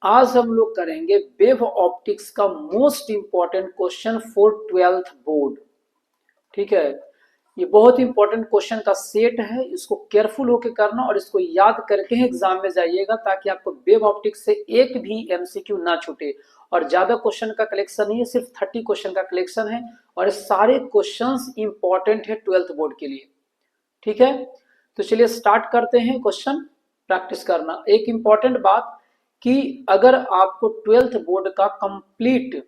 आज हम लोग करेंगे वेव ऑप्टिक्स का most important question for 12th board. ठीक है, ये बहुत इंपॉर्टेंट क्वेश्चन का सेट है, इसको केयरफुल होकर करना और इसको याद करके ही एग्जाम में जाइएगा ताकि आपको वेव ऑप्टिक्स से एक भी एमसीक्यू ना छूटे। और ज्यादा क्वेश्चन का कलेक्शन नहीं है, सिर्फ 30 क्वेश्चन का कलेक्शन है और ये सारे क्वेश्चंस इंपॉर्टेंट है 12th बोर्ड के लिए। ठीक है, तो चलिए स्टार्ट करते हैं क्वेश्चन प्रैक्टिस करना। एक इंपॉर्टेंट बात कि अगर आपको 12th बोर्ड का कंप्लीट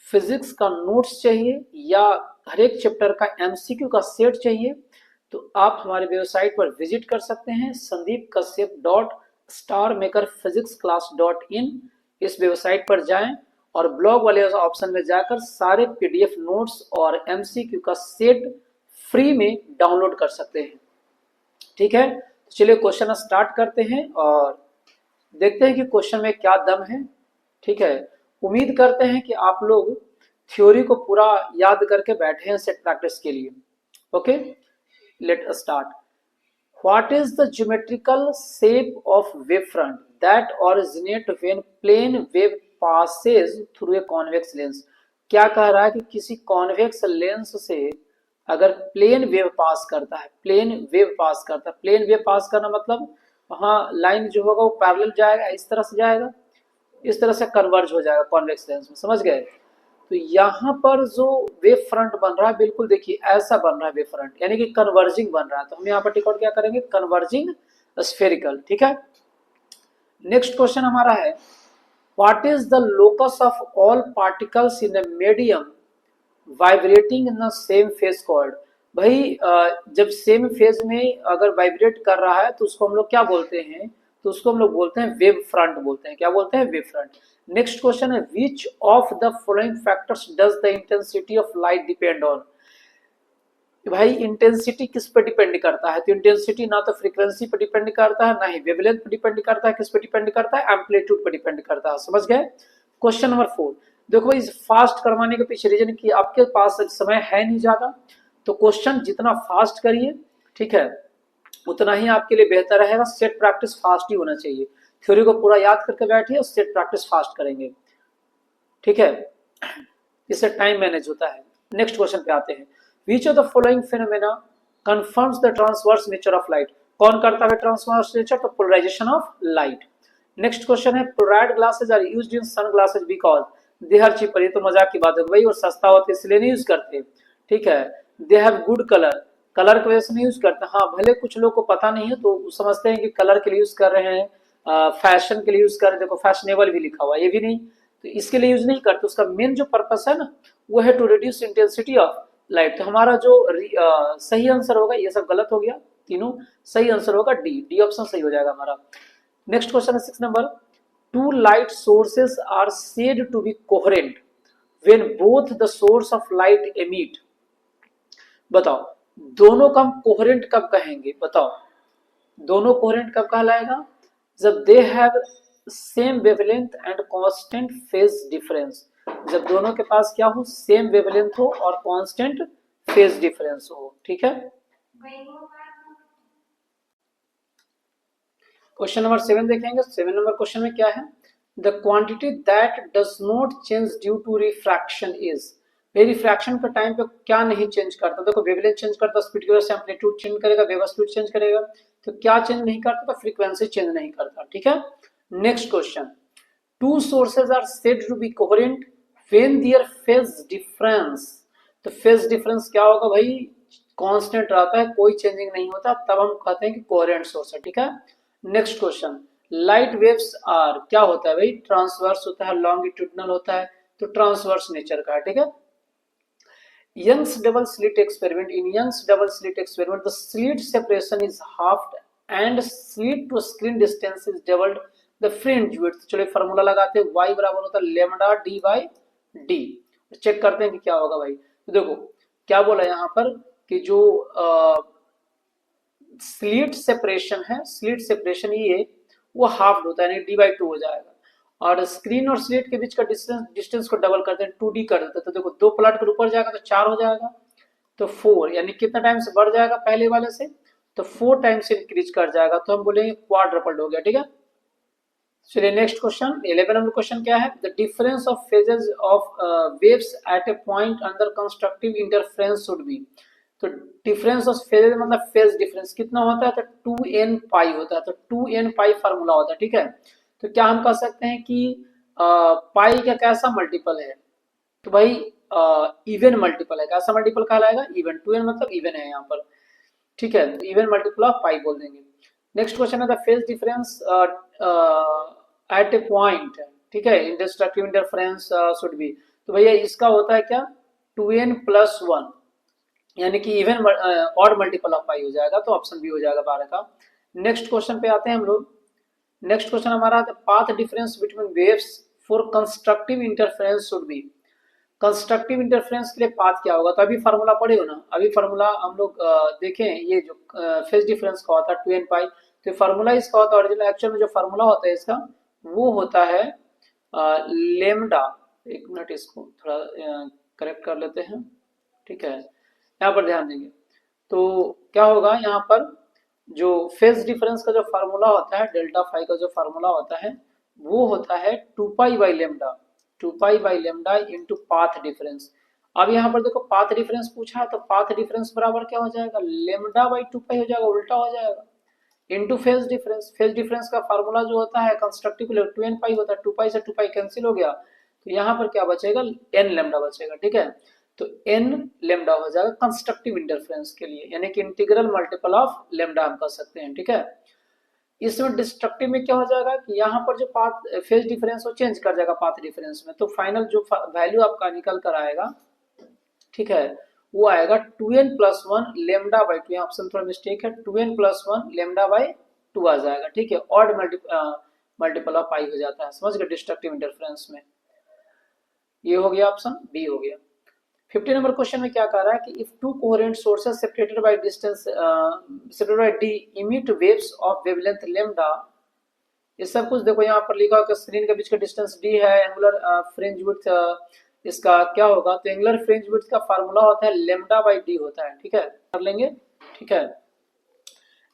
फिजिक्स का नोट्स चाहिए या हर एक चैप्टर का एमसीक्यू का सेट चाहिए तो आप हमारे वेबसाइट पर विजिट कर सकते हैं sandeepkashyap.starmakerphysicsclass.in। इस वेबसाइट पर जाएं और ब्लॉग वाले ऑप्शन में जाकर सारे पीडीएफ नोट्स और एमसीक्यू का सेट फ्री में डाउनलोड कर सकते हैं। ठीक है, तो चलिए क्वेश्चन स्टार्ट करते हैं और देखते हैं कि क्वेश्चन में क्या दम है। ठीक है, उम्मीद करते हैं कि आप लोग थ्योरी को पूरा याद करके बैठे हैं सेट प्रैक्टिस के लिए। Okay, let us start. What is the geometrical shape of wave front that originate when plane wave passes through a convex lens. क्या कह रहा है कि किसी कॉन्वेक्स लेंस से अगर प्लेन वेव पास करता है, प्लेन वेव पास करता है, प्लेन वेव पास करना मतलब वहाँ लाइन जो होगा वो पैरेलल जाएगा, इस तरह से जाएगा, इस तरह से कन्वर्ज हो जाएगा कॉन्वेक्स लेंस में, समझ गए। तो यहाँ पर जो वेव फ्रंट बन रहा है बिल्कुल देखिए ऐसा बन रहा है वेव फ्रंट, यानी कि कन्वर्जिंग बन रहा है। तो हम यहाँ पर टिक आउट क्या करेंगे, कन्वर्जिंग स्फेरिकल। ठीक है, नेक्स्ट क्वेश्चन हमारा है what is the locus of all particles in a medium vibrating in the same phase called. भाई जब सेम फेज में अगर वाइब्रेट कर रहा है तो उसको हम लोग क्या बोलते हैं, तो उसको हम लोग बोलते हैं वेव फ्रंट बोलते हैं। क्या बोलते हैं, वेव फ्रंट। नेक्स्ट क्वेश्चन है विच of the following factors does the intensity of light depend on. भाई इंटेंसिटी किस पे डिपेंड करता है, तो इंटेंसिटी ना तो फ्रीक्वेंसी पे डिपेंड करता है, ना ही वेवलेंथ पे डिपेंड करता है, किस पे डिपेंड करता है, एम्पलीट्यूड पे डिपेंड करता है। समझ गए। Question number 4। देखो भाई फास्ट करवाने के पीछे रीजन कि आपके पास समय है नहीं ज्यादा, तो क्वेश्चन जितना फास्ट करिए, ठीक है, उतना ही आपके लिए बेहतर रहेगा। सेट प्रैक्टिस फास्ट ही होना चाहिए। थ्योरी को पूरा याद करके बैठिए, सेट प्रैक्टिस फास्ट करेंगे। ठीक है, इससे टाइम मैनेज होता है। नेक्स्ट क्वेश्चन पे आते हैं। Which of the following phenomena confirms the transverse nature of light. कौन करता है ट्रांसवर्स नेचर, तो polarisation of light. Next question है fluoride glasses are used in sun glasses because they are cheaper. ये तो मजाक की बात है भाई, और सस्ता होता है इसलिए नहीं यूज करते। ठीक है, they have good colour, colour की वजह से नहीं यूज करते। हाँ, भले कुछ लोग को पता नहीं है तो समझते हैं कि कलर के लिए यूज कर रहे हैं, फैशन के लिए यूज कर रहे हैं। देखो फैशनेबल भी लिखा हुआ है, ये भी नहीं, तो इसके लिए यूज नहीं करते। उसका मेन जो पर्पस है ना वो है to reduce intensity of light. तो हमारा जो सही आंसर होगा, ये सब गलत हो गया, तीनों सही आंसर होगा डी, डी ऑप्शन सही हो जाएगा हमारा। नेक्स्ट क्वेश्चन है 6 number. Two light sources are said to be coherent when both the source of light emit. बताओ दोनों का हम कोहेरेंट कब कहेंगे, बताओ दोनों कोहेरेंट कब कहलाएगा, जब they have same wavelength and constant phase difference. जब दोनों के पास क्या हो, सेम वेवलेंथ हो और कांस्टेंट फेज डिफरेंस हो। ठीक है, क्वेश्चन नंबर 7 देखेंगे। 7 नंबर क्वेश्चन में क्या है, the quantity that does not change due to refraction is. Refraction का टाइम पे क्या नहीं चेंज करता, देखो वेवलेंथ चेंज करता, स्पीड की वजह से एम्पलीट्यूड चेंज करेगा, वेव स्पीड चेंज करेगा, तो क्या चेंज नहीं करता, तो फ्रीक्वेंसी चेंज नहीं करता। ठीक है, next question. Two sources are said to be coherent when their phase difference. तो फेज डिफरेंस क्या होगा भाई, कांस्टेंट रहता है, कोई चेंजिंग नहीं होता, तब हम कहते हैं कि कोहेरेंट सोर्स है। ठीक है, next question. Light waves are क्या होता है भाई, ट्रांसवर्स होता है, लॉन्गिट्यूडनल होता है, तो ट्रांसवर्स नेचर का है। ठीक है, Young's double slit experiment. In Young's double slit experiment, the slit separation is halved and slit to screen distance is doubled. The fringe width, चलिए फार्मूला लगाते हैं, y बराबर होता है lambda D by D. Check करते हैं कि क्या होगा भाई। तो देखो क्या बोला यहाँ पर कि जो स्लिट सेपरेशन है, स्लिट सेपरेशन ये वो हाफ होता है, यानी डी बाई टू हो जाएगा। और स्क्रीन और स्लिट के बीच का डिस्टेंस को डबल करते हैं, 2d कर देते हैं। तो देखो 2 प्लॉट के ऊपर जाएगा तो 4 हो जाएगा, तो 4 यानी कितना टाइम से बढ़ जाएगा पहले वाले से, तो 4 टाइम से इंक्रीज कर जाएगा, तो हम बोलेंगे क्वाड्रपल्ड हो गया। ठीक है, चलिए नेक्स्ट क्वेश्चन 11 नंबर क्वेश्चन क्या है, the difference of phases of waves at a point under constructive interference should be. तो डिफरेंस ऑफ फेजेस मतलब फेज डिफरेंस कितना होता है, तो 2n पाई होता है, तो 2n पाई फार्मूला होता है, ठीक है। तो क्या हम कह सकते हैं कि पाई का कैसा मल्टीपल है, तो भाई इवन मल्टीपल है, कैसा मल्टीपल कहलाएगा, इवन, 2n मतलब इवन है यहाँ पर, ठीक है, तो इवन मल्टीपल ऑफ पाई बोल देंगे। Next question is the phase difference at a point, ठीक है, इंटरस्ट्रक्टिव इंटरफेरेंस शुड बी, तो भैया इसका होता है क्या, 2n+1, यानी कि इवन ऑड मल्टीपल ऑफ पाई हो जाएगा, तो ऑप्शन बी हो जाएगा 12 का। नेक्स्ट क्वेश्चन पे आते हैं हम लोग। नेक्स्ट क्वेश्चन हमारा path difference between waves for constructive interference should B. Constructive interference के लिए पाथ क्या होगा, तो अभी फार्मूला पढ़े हो ना, अभी फार्मूला हम लोग देखें, ये जो फेज डिफरेंस का होता है 2n पाई, तो फार्मूला इसका होता है ओरिजिनल एक्चुअल में जो फार्मूला होता है इसका, वो होता है लेमडा, एक मिनट इसको थोड़ा करेक्ट कर लेते हैं, ठीक है, यहाँ पर ध्यान देंगे। तो क्या होगा यहाँ पर, जो फेज डिफरेंस का जो फार्मूला होता है, डेल्टा फाई का जो फार्मूला होता है, वो होता है 2 pi by lambda, 2 pi by lambda into path difference. अब यहाँ पर देखो पाथ डिफरेंस पूछा है, तो पाथ डिफरेंस बराबर क्या हो जाएगा, लेमडा बाई 2 पाई हो जाएगा, उल्टा हो जाएगा, into phase difference. Phase difference का फार्मूला जो होता है कंस्ट्रक्टिव 2n पाई होता है, 2 पाई से 2 पाई कैंसिल हो गया, तो यहाँ पर क्या बचेगा, n लेमडा बचेगा, ठीक है। तो n लेमडा हो जाएगा कंस्ट्रक्टिव इंटरफेरेंस के लिए, यानी कि इंटीग्रल मल्टीपल ऑफ लेमडा हम कर सकते हैं, ठीक है। इसमें डिस्ट्रक्टिव में क्या हो जाएगा कि यहाँ पर जो पाथ फेज डिफरेंस वो चेंज कर जाएगा पाथ डिफरेंस में, तो फाइनल जो वैल्यू आपका निकल कर आएगा, ठीक है, वो आएगा 2n+1 लेमडा बाई 2, ऑप्शन थोड़ा मिस्टेक है, 2n+1 लेमडा बाई 2 आ जाएगा, ठीक है, ऑड मल्टीपल ऑफ पाई हो जाता है, समझ गए, डिस्ट्रक्टिव इंटरफेरेंस में। ये हो गया, ऑप्शन बी हो गया। 50 नंबर क्वेश्चन में क्या कह रहा है कि if two coherent sources separated by distance separated by d emit waves of wavelength lambda, ये सब कुछ देखो यहाँ पर लिखा होगा, स्क्रीन के बीच का डिस्टेंस d है, एंगुलर फ्रिंज विड्थ इसका क्या होगा, तो एंगुलर फ्रिंज विड्थ का फार्मूला होता है लेमडा बाई d होता है, ठीक है, कर लेंगे, ठीक है।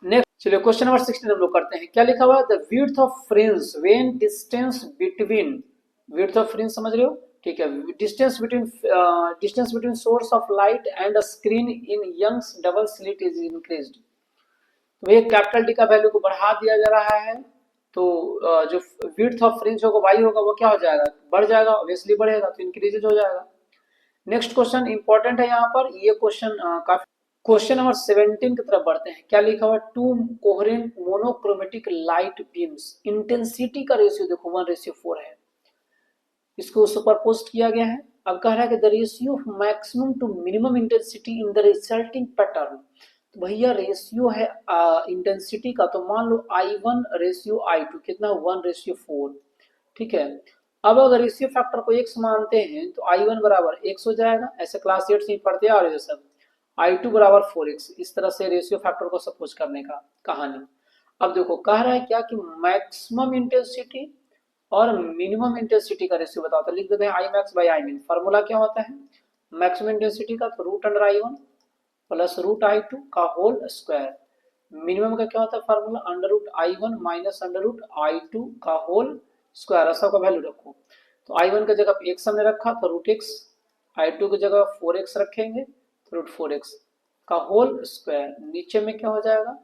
नेक्स्ट चलिए क्वेश्चन नंबर 16 हम लोग करते हैं, क्या लिखा हुआ है, the width of fringe when distance between, width of fringe समझ रहे हो, ठीक है, distance between source of light and a screen in Young's double slit is increased, तो ये कैपिटल डी का वैल्यू को बढ़ा दिया जा रहा है, तो जो विड्थ ऑफ फ्रिंज होगा वाई होगा वो क्या हो जाएगा, बढ़ जाएगा, ऑब्वियसली बढ़ेगा, तो इंक्रीजेज हो जाएगा। नेक्स्ट क्वेश्चन इंपॉर्टेंट है यहाँ पर, ये क्वेश्चन काफी, क्वेश्चन नंबर 17 की तरफ बढ़ते हैं, क्या लिखा हुआ, to coherent monochromatic light beams, intensity का रेशियो देखो 1:4 है, इसको सुपरपोज किया गया है। अब कह रहा है कि the ratio of maximum to minimum intensity in the resulting pattern, तो भैया रेशियो है इंटेंसिटी का, तो मान लो I1:I2 कितना 1:4, ठीक है। अब अगर रेशियो फैक्टर को x मानते हैं तो I1 बराबर x हो जाएगा, ऐसे क्लास 8 से ही पढ़ते आ रहे हो सब, I2 बराबर 4x, इस तरह से रेशियो फैक्टर को सपोज करने का कहानी। अब देखो कह रहा है क्या कि मैक्सिमम इंटेंसिटी और मिनिमम इंटेंसिटी का रेशियो बताओ, तो लिख देते हैं आई मैक्स बाई आई मिन, फार्मूला क्या होता है मैक्सिमम इंटेंसिटी का, तो √अंडर I1 प्लस √I2 का होल स्क्वायर, मिनिमम का क्या होता है फार्मूला √I1 माइनस √I2 का होल स्क्वायर, ऐसा का वैल्यू रखो, तो I1 की जगह x हमने रखा तो √x, I2 की जगह 4x रखेंगे तो √4x का होल स्क्वायर, नीचे में क्या हो जाएगा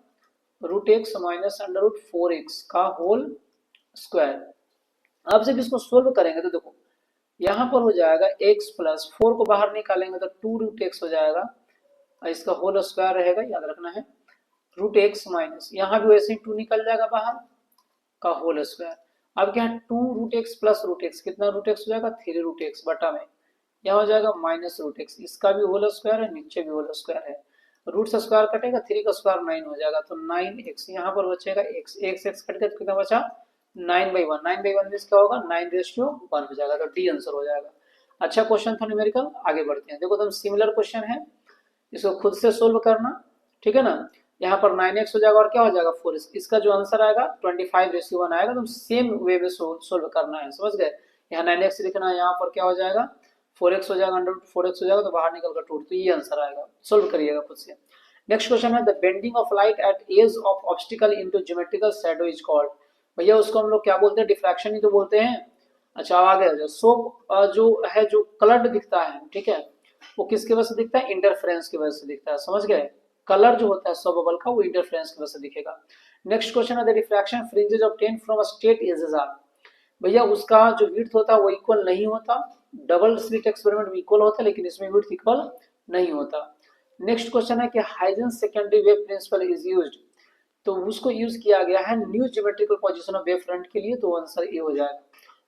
√x माइनस √4x का होल स्क्वायर। अब जब इसको सोल्व करेंगे तो देखो यहाँ पर हो जाएगा x प्लस 4 को बाहर निकालेंगे तो 2√x हो जाएगा, इसका होल स्क्वायर रहेगा, याद रखना है, √x माइनस यहाँ भी वैसे ही 2 निकल जाएगा बाहर का होल स्क्वायर। अब क्या है 2√x प्लस √x कितना √x हो जाएगा 3√x बटा में, यहाँ हो जाएगा माइनस √x, इसका भी होल स्क्वायर है, नीचे भी होल स्क्वायर है, रूट से स्क्वायर कटेगा 3 का स्क्वायर 9 हो जाएगा, तो 9x यहाँ पर बचेगा x कट गया तो कितना बचा 9/1, 9/1 मीन्स क्या होगा 9:1 हो जाएगा, तो डी आंसर हो जाएगा। अच्छा क्वेश्चन था न्यूमेरिकल, आगे बढ़ते हैं, देखो तुम सिमिलर क्वेश्चन है, इसको खुद से सोल्व करना, ठीक है ना, यहाँ पर 9x हो जाएगा और क्या हो जाएगा 4x, इसका जो आंसर आएगा 25:1 आएगा, तुम सेम वे में सोल्व करना है, समझ गए, यहाँ 9x लिखना है, यहाँ पर क्या हो जाएगा 4x हो जाएगा, √4x हो जाएगा, तो बाहर निकल कर टूट, तो ये आंसर आएगा, सोल्व करिएगा खुद से। Next question is the bending of light at edge of obstacle into geometrical shadow is called, भैया उसको हम लोग क्या बोलते हैं, डिफ्रैक्शन ही तो बोलते हैं। अच्छा आगे आ जाओ। सोप जो है, जो कलर्ड दिखता है, ठीक है, वो किसकी वजह से दिखता है, इंटरफेरेंस की वजह से दिखता है, समझ गए। कलर जो होता है सोप बबल का, वो इंटरफेरेंस की वजह से दिखेगा। Next question is, the diffraction fringes obtain from a straight edges are. भैया उसका जो विड्थ होता है वो इक्वल नहीं होता। डबल स्लिट एक्सपेरिमेंट में इक्वल होता है, लेकिन इसमें विड्थ इक्वल नहीं होता। नेक्स्ट क्वेश्चन है कि Huygens secondary wave principle is used, तो उसको यूज किया गया है new geometrical position of wave front के लिए, तो आंसर ए हो जाएगा।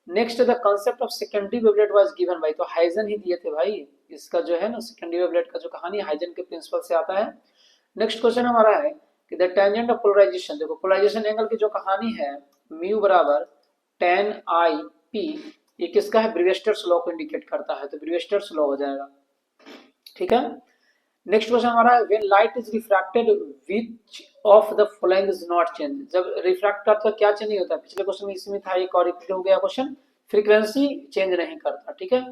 Next the concept of secondary wavelet was given भाई, तो हाइजन ही दिए थे भाई। इसका जो है ना सेकेंडरी वेवलेट का जो कहानी हाइजन के प्रिंसिपल से आता है। नेक्स्ट क्वेश्चन हमारा है कि द टेंजेंट ऑफ पोलराइजेशन, देखो पोलराइजेशन एंगल की जो कहानी है, म्यू बराबर tan आई पी, ये किसका है, ब्रीवेस्टर्स लॉ को इंडिकेट करता है, तो ब्रीवेस्टर्स लॉ हो जाएगा, ठीक है। नेक्स्ट क्वेश्चन हमारा है when light is refracted which of the following is not change, जब रिफ्रैक्ट करता है क्या चेंज नहीं होता, पिछले क्वेश्चन में इसमें था, एक और रिपीट हो गया क्वेश्चन, फ्रीक्वेंसी चेंज नहीं करता, ठीक है।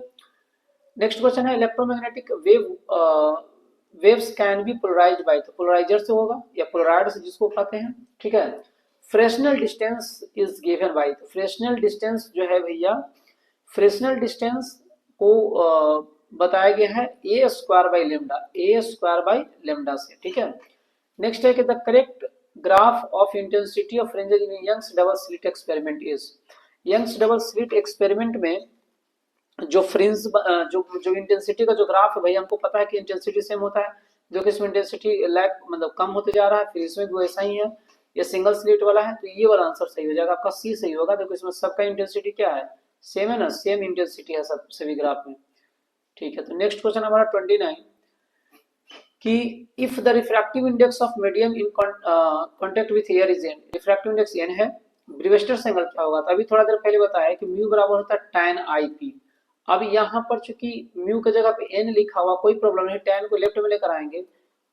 नेक्स्ट क्वेश्चन है electromagnetic waves can be polarised by, तो पोलराइजर से होगा या पोलराइड से जिसको कहते हैं, ठीक है। Fresnel distance is given by, तो फ्रेशनल डिस्टेंस जो है भैया, फ्रेशनल डिस्टेंस को बताया गया है a square by lambda, a square by lambda से, ठीक है। नेक्स्ट है कि the correct graph of intensity of fringes in Young's double slit experiment is, Young's double slit experiment में जो फ्रिंज जो इंटेंसिटी का जो ग्राफ है, भाई हमको पता है कि इंटेंसिटी सेम होता है, जो कि इसमें इंटेंसिटी लैग मतलब कम होते जा रहा है, फिर इसमें भी वैसा ही है, ये सिंगल स्लिट वाला है, तो ये वाला आंसर सही हो जाएगा, आपका सी सही होगा। देखो इसमें सबका इंटेंसिटी क्या है, सेम है ना, सेम इंटेंसिटी है सब सभी ग्राफ में, ठीक है। तो नेक्स्ट क्वेश्चन हमारा 29 कि if the refractive index of medium in contact with air is n, refractive index n है, ब्रीवेस्टर्स एंगल क्या होगा, तो अभी थोड़ा देर पहले बताया कि म्यू बराबर होता है tan आई पी। अब यहाँ पर चूंकि म्यू की जगह पे एन लिखा हुआ, कोई प्रॉब्लम नहीं, tan को लेफ्ट में लेकर आएंगे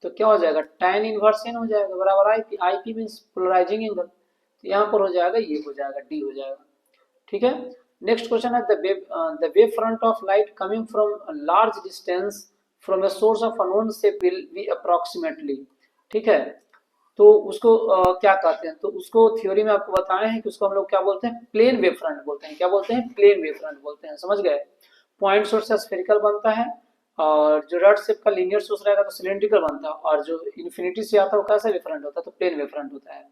तो क्या हो जाएगा, tan इनवर्स एन हो जाएगा बराबर i p, i p means polarising angle, तो यहाँ पर हो जाएगा, ये हो जाएगा, डी हो जाएगा, ठीक है। Next question is the wave front of light coming from large distance from a source of unknown shape will be approximately, ठीक है। तो उसको क्या कहते हैं, तो उसको थ्योरी में आपको बताए हैं कि उसको हम लोग क्या बोलते हैं, प्लेन वेव फ्रंट बोलते हैं, क्या बोलते हैं, प्लेन वेव फ्रंट बोलते हैं, समझ गए। पॉइंट सोर्स से स्फेरिकल बनता है, और जो रड शेप का लीनियर सोर्स रहेगा तो सिलेंड्रिकल बनता है, और जो इन्फिनिटी से आता है वो कैसा वेव फ्रंट होता है, तो प्लेन वेव फ्रंट होता है,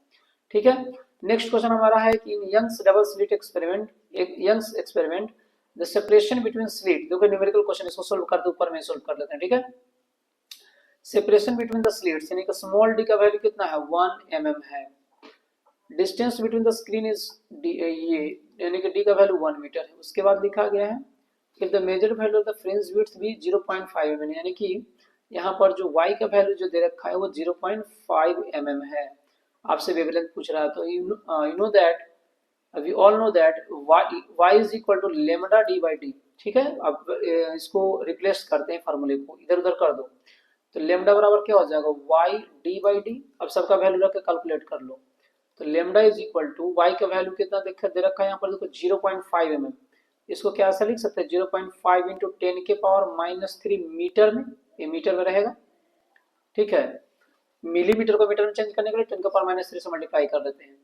ठीक है। नेक्स्ट क्वेश्चन हमारा है कि in Young's double slit experiment, एक Young's experiment the separation between slit, देखो न्यूमेरिकल क्वेश्चन, इसको सोल्व करते ऊपर में सोल्व कर लेते हैं, ठीक है। सेपरेशन बिटवीन द स्लिट्स यानी कि स्मॉल डी का वैल्यू कितना है, 1 mm है। Distance between the screen is ये यानी कि डी का वैल्यू 1 मीटर है। उसके बाद लिखा गया है if the measured value of the fringe width भी 0.5 mm, यानी कि यहाँ पर जो y का वैल्यू जो दे रखा है वो 0.5 mm है। आपसे वेवलेंथ पूछ रहा है, तो you know that we all know that y is equal to lambda D by d, ठीक है। अब इसको रिप्लेस करते हैं, फार्मूले को इधर उधर कर दो, तो लेमडा बराबर क्या हो जाएगा, y डी बाई डी, अब सबका वैल्यू रख के कैलकुलेट कर लो, तो lambda is equal to y का वैल्यू कितना दे रखा है यहाँ पर देखो 0.5 mm, इसको क्या ऐसा लिख सकते हैं 0.5 इंटू 10 के पावर -3 मीटर में, ये मीटर में रहेगा, ठीक है। मिलीमीटर को मीटर में चेंज करने के लिए 10 का पावर -3 से मल्टीप्लाई कर देते हैं,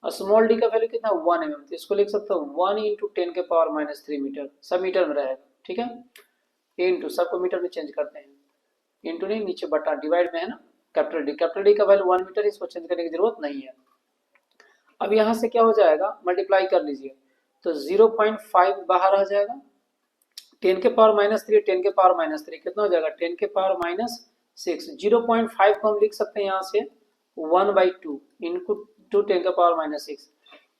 और स्मॉल डी का वैल्यू कितना 1 mm, तो इसको लिख सकते हो 1 इंटू 10 के पावर -3 मीटर, सब मीटर में रहेगा, ठीक है। इंटू सबको मीटर में चेंज करते हैं, इंटू नहीं नीचे बटा डिवाइड में है ना, कैपिटल डी का वैल्यू 1 मीटर, इसको चेंज करने की जरूरत नहीं है। अब यहाँ से क्या हो जाएगा, मल्टीप्लाई कर लीजिए, तो 0.5 बाहर आ जाएगा, 10 के पावर -3 10 के पावर -3 कितना हो जाएगा 10 के पावर -6, 0.5 को हम लिख सकते हैं यहाँ से 1/2 इंटू 10 के पावर -6।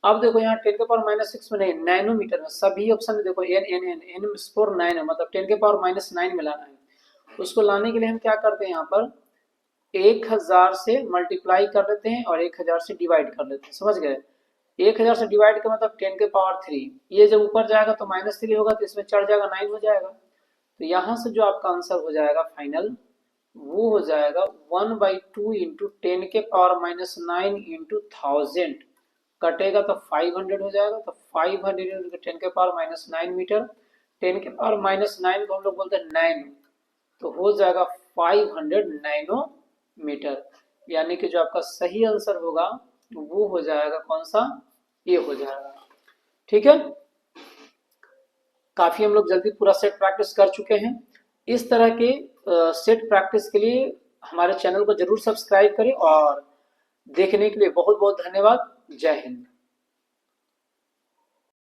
अब देखो यहाँ 10 के पावर -6 में नहीं, नैनोमीटर में, सभी ऑप्शन में देखो एन एन एन एन स्कोर 9 है, मतलब 10 के पावर -9 में लाना है। उसको लाने के लिए हम क्या करते हैं, यहाँ पर 1000 से मल्टीप्लाई कर लेते हैं और 1000 से डिवाइड कर लेते हैं, समझ गए। 1000 से डिवाइड का मतलब 10 के पावर 3, ये जब ऊपर जाएगा तो -3 होगा, तो इसमें चढ़ जाएगा 9 हो जाएगा, तो यहाँ से जो आपका आंसर हो जाएगा फाइनल, वो हो जाएगा 1/2 इंटू 10 के पावर -9 इंटू 1000, कटेगा तो 500 हो जाएगा, तो 500 इंटू 10 के पावर -9 मीटर, 10 के पावर -9 को हम लोग बोलते हैं नैनो, तो हो जाएगा 500 नैनोमीटर, यानी कि जो आपका सही आंसर होगा वो हो जाएगा कौन सा, ये हो जाएगा। ठीक है, काफी हम लोग जल्दी पूरा सेट प्रैक्टिस कर चुके हैं। इस तरह के सेट प्रैक्टिस के लिए हमारे चैनल को जरूर सब्सक्राइब करें, और देखने के लिए बहुत बहुत धन्यवाद। जय हिंद।